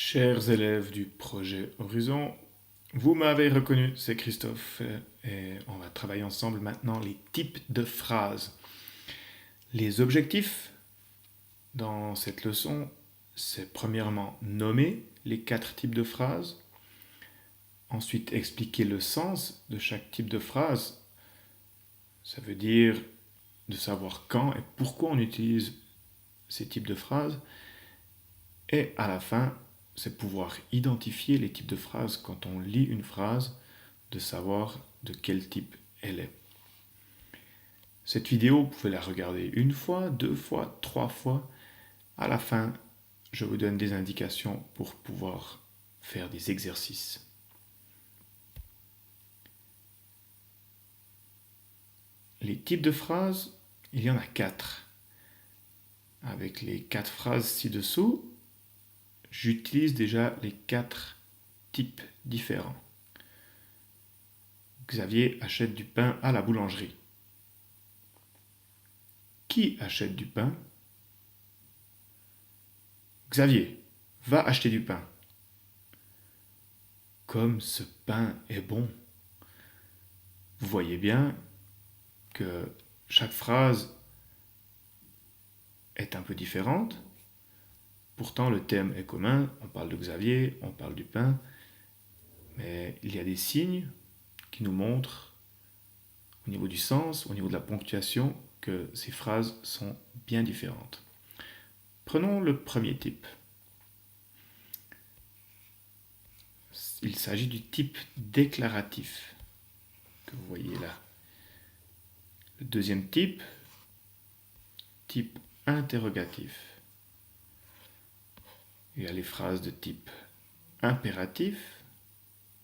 Chers élèves du projet Horizon, vous m'avez reconnu, c'est Christophe, et on va travailler ensemble maintenant les types de phrases. Les objectifs dans cette leçon, c'est premièrement nommer les 4 types de phrases, ensuite expliquer le sens de chaque type de phrase. Ça veut dire de savoir quand et pourquoi on utilise ces types de phrases, et à la fin, c'est pouvoir identifier les types de phrases quand on lit une phrase, de savoir de quel type elle est. Cette vidéo, vous pouvez la regarder une fois, 2 fois, 3 fois. À la fin, je vous donne des indications pour pouvoir faire des exercices. Les types de phrases, il y en a 4. Avec les 4 phrases ci-dessous, j'utilise déjà les 4 types différents. Xavier achète du pain à la boulangerie. Qui achète du pain? Xavier, va acheter du pain. Comme ce pain est bon. Vous voyez bien que chaque phrase est un peu différente. Pourtant, le thème est commun. On parle de Xavier, on parle du pain. Mais il y a des signes qui nous montrent, au niveau du sens, au niveau de la ponctuation, que ces phrases sont bien différentes. Prenons le premier type. Il s'agit du type déclaratif que vous voyez là. Le deuxième type, type interrogatif. Il y a les phrases de type impératif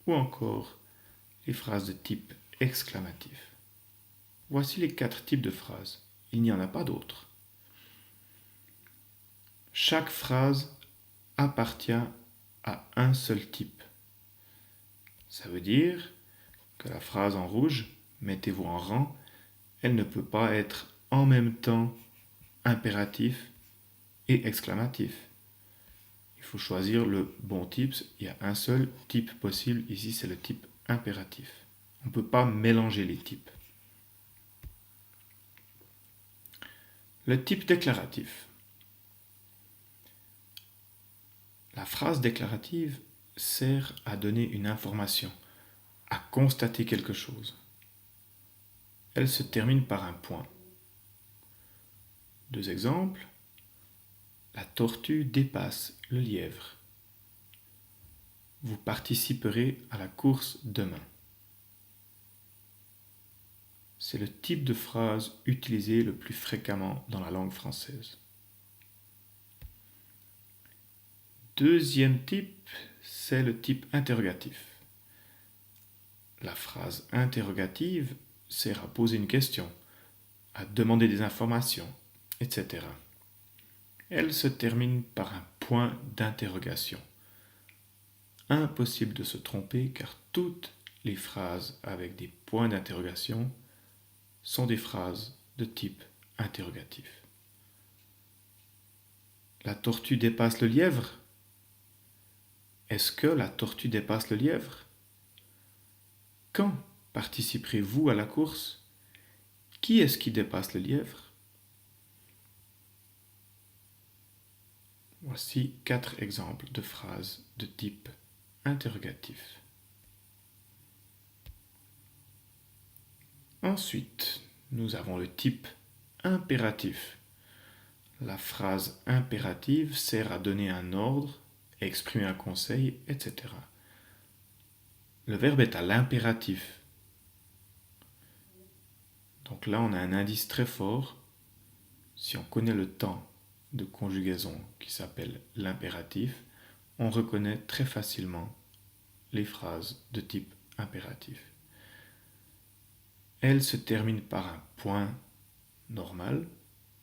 ou encore les phrases de type exclamatif. Voici les 4 types de phrases. Il n'y en a pas d'autres. Chaque phrase appartient à un seul type. Ça veut dire que la phrase en rouge, mettez-vous en rang, elle ne peut pas être en même temps impératif et exclamatif. Il faut choisir le bon type. Il y a un seul type possible. Ici, c'est le type impératif. On ne peut pas mélanger les types. Le type déclaratif. La phrase déclarative sert à donner une information, à constater quelque chose. Elle se termine par un point. 2 exemples. La tortue dépasse le lièvre. Vous participerez à la course demain. C'est le type de phrase utilisé le plus fréquemment dans la langue française. Deuxième type, c'est le type interrogatif. La phrase interrogative sert à poser une question, à demander des informations, etc. Elle se termine par un point d'interrogation. Impossible de se tromper car toutes les phrases avec des points d'interrogation sont des phrases de type interrogatif. La tortue dépasse le lièvre? Est-ce que la tortue dépasse le lièvre? Quand participerez-vous à la course? Qui est-ce qui dépasse le lièvre? Voici 4 exemples de phrases de type interrogatif. Ensuite, nous avons le type impératif. La phrase impérative sert à donner un ordre, exprimer un conseil, etc. Le verbe est à l'impératif. Donc là, on a un indice très fort. Si on connaît le temps de conjugaison qui s'appelle l'impératif, on reconnaît très facilement les phrases de type impératif. Elle se termine par un point normal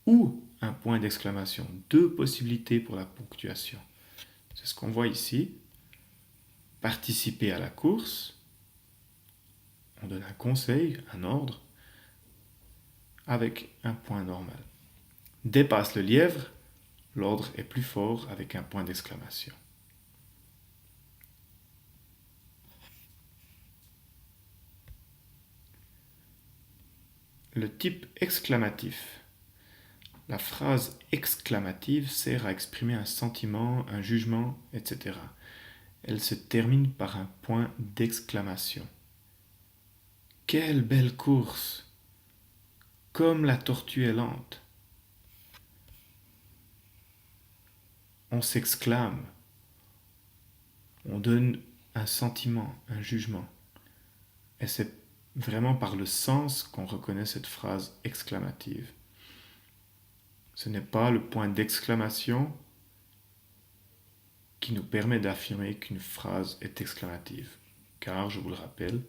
ou un point d'exclamation. 2 possibilités pour la ponctuation. C'est ce qu'on voit ici. Participer à la course, on donne un conseil, un ordre, avec un point normal. Dépasse le lièvre, l'ordre est plus fort avec un point d'exclamation. le type exclamatif. La phrase exclamative sert à exprimer un sentiment, un jugement, etc. Elle se termine par un point d'exclamation. Quelle belle course! Comme la tortue est lente. On s'exclame. On donne un sentiment, un jugement. Et c'est vraiment par le sens qu'on reconnaît cette phrase exclamative. Ce n'est pas le point d'exclamation qui nous permet d'affirmer qu'une phrase est exclamative. Car, je vous le rappelle,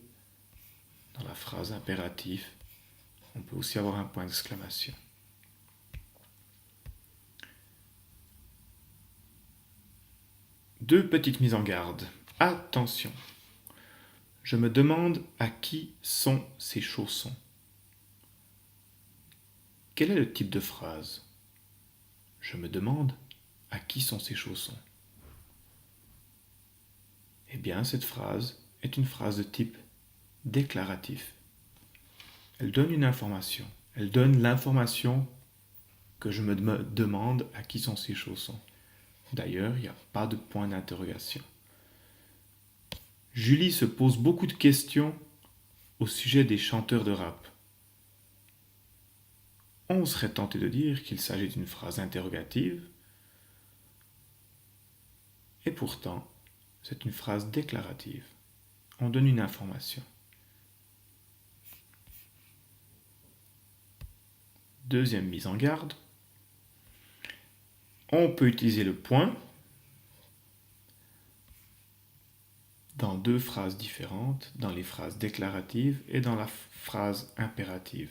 dans la phrase impérative, on peut aussi avoir un point d'exclamation. Deux petites mises en garde. Attention! Je me demande à qui sont ces chaussons. Quel est le type de phrase? Je me demande à qui sont ces chaussons. Eh bien, cette phrase est une phrase de type déclaratif. Elle donne une information. Elle donne l'information que je me demande à qui sont ces chaussons. D'ailleurs, il n'y a pas de point d'interrogation. Julie se pose beaucoup de questions au sujet des chanteurs de rap. On serait tenté de dire qu'il s'agit d'une phrase interrogative, et pourtant, c'est une phrase déclarative. On donne une information. Deuxième mise en garde. On peut utiliser le point dans deux phrases différentes, dans les phrases déclaratives et dans la phrase impérative.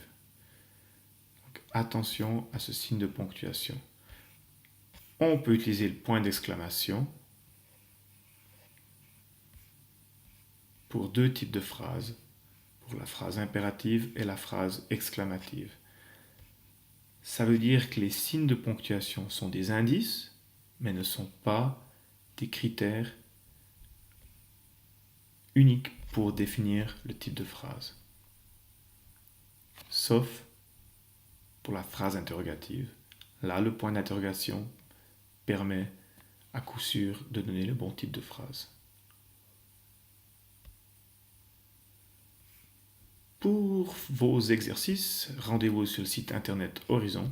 Donc, attention à ce signe de ponctuation. On peut utiliser le point d'exclamation pour deux types de phrases, pour la phrase impérative et la phrase exclamative. Ça veut dire que les signes de ponctuation sont des indices, mais ne sont pas des critères uniques pour définir le type de phrase. Sauf pour la phrase interrogative. Là, le point d'interrogation permet à coup sûr de donner le bon type de phrase. Pour vos exercices, rendez-vous sur le site internet Horizon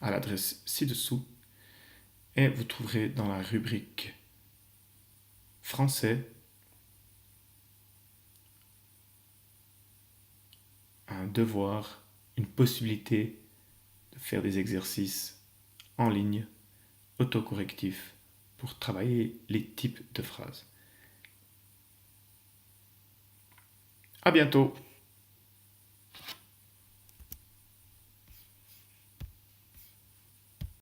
à l'adresse ci-dessous et vous trouverez dans la rubrique Français un devoir, une possibilité de faire des exercices en ligne, autocorrectifs, pour travailler les types de phrases. À bientôt!